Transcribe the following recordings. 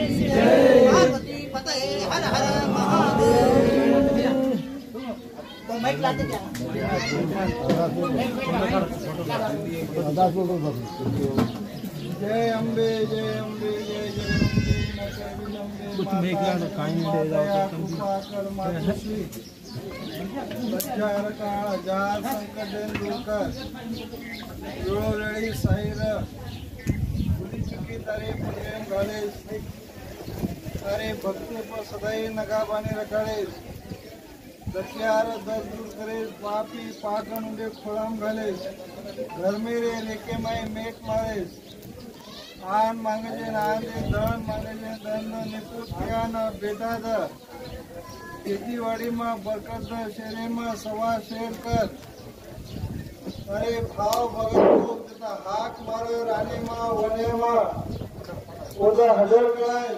पार्वती पतये हर हर महादेव। तो माइक लाते क्या? जय अम्बे जय अम्बे जय कुछ मेघला न काई देगा बच्चार काळ जार संकट दूरकर वेळोवेळी साईर बुरी चुकी तारे प्रेम घाले तारे भक्ति पर सदाई नगाबाने रखाड़े दक्षियार दस दूर करे पापी पाकन उंडे खोलाम घाले घर मेरे लेके मैं मेट मारे आन मांगे जे आन दे धन मांगे जे धन निपुत ज्ञान बेटा द खेतीवाड़ी में बरकत द शेरे में सवा शेर कर अरे भाव भगत लोग देता हाक मारे रानी माँ वने माँ ओदा हजर कराए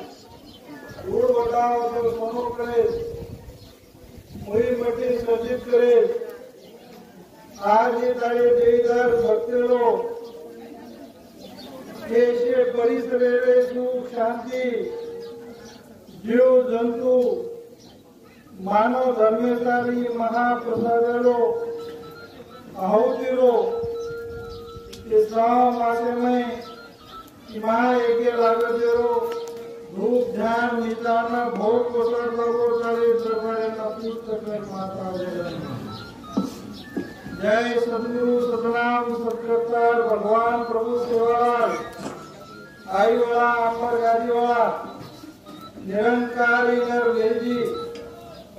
दूर बताओ तो सोनो करे मुई मटी सर्जित करे आज ये तारे देईदार भक्ति लोग देशे परिसरे सुख शांति जीव जंतु मानव धर्मेतारी महाप्रसादरो आहुतिरो श्राव मासे में माँ एके लागतेरो धूप ध्यान निदान भोग कोसर लगो तारे दरबारे न पुस्तकर माता जय सद्गुरु सतनाम सत्कर्ता भगवान प्रभु सेवालाल आई वाला अमर गाड़ी वाला निरंकारी नर वेजी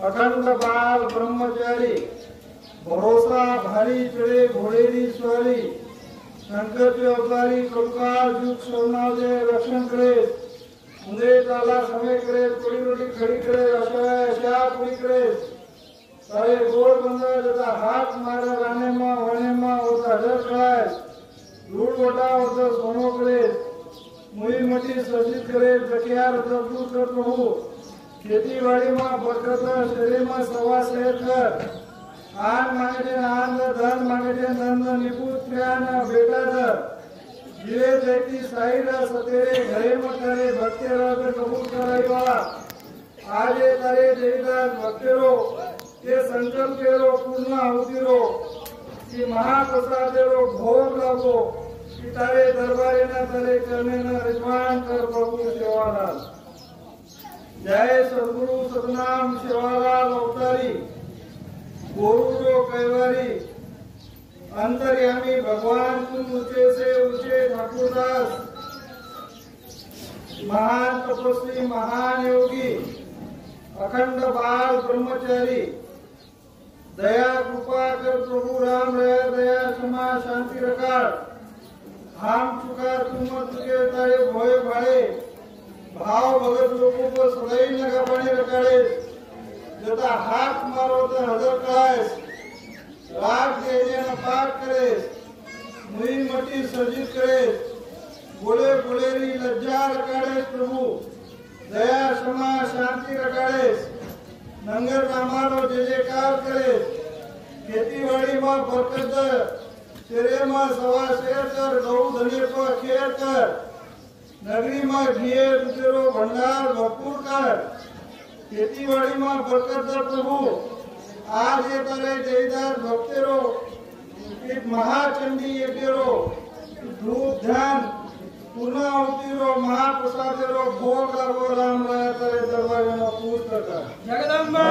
अखंड बाल ब्रह्मचारी भरोसा भारी चढ़े घोड़ेरी स्वारी शंकर के अवतारी कलकाल जुग सोनाजे रक्षण करे मुझे ताला समय करे थोड़ी रोटी खड़ी करे अशा पूरी करे सारे गोल बंदा जता हाथ मारे राने माँ वने माँ होता हजर कराए धूल वटा होता सोनो करे मुई मटी सर्जित करे जकियार दूर कर प्रभु खेती बाड़ी में बरकत शरीर में सवा शेर कर आन मांगे आन धन मांगे धन निपुत ज्ञान बेटा दर जीवे देखी साईर सतेरे घरे में करे भक्ति रहे कबूल कराइवा आजे तारे देईदार भक्तिरो ये संकल्प केरो पूर्ण आहुतिरो कि महाप्रसादेरो भोग लगो कि तारे दरबारे न तारे करने न रिजवान कर प्रभु सेवालाल जय सद्गुरु सतनाम सेवालाल अवतारी गुरु कैवारी अंतर्यामी भगवान तुम ऊंचे से ऊंचे ठाकुरदास महान तपस्वी महान योगी अखंड बाल ब्रह्मचारी दया कृपा कर प्रभु राम रया दया क्षमा शांति रखाड़ हम चुका तुम तुझे तारे भोय भाड़े भाव भगत लोगों को सदैव लगा बने रखाड़े जता हाथ मारो तो हजर कराए राग देने न पाठ करे मुई मटी सर्जित करे बोले बोलेरी लज्जा रखाड़े प्रभु दया क्षमा शांति रखाड़े नंगर नामारो जय जयकार करे खेतीवाड़ी में बरकत शेरे में सवा शेर कर गौ धनिये को खेर कर नगरी में घिये रुचेरो भंडार भरपूर कर खेतीवाड़ी में बरकत प्रभु आज ये तारे जयदार भक्तेरो एक महाचंडी यज्ञरो धूप ध्यान पूर्ण आहुतिरो महाप्रसादेरो भोग लागो राम राय तारे दरबारे न पुस्तक जगदम्बा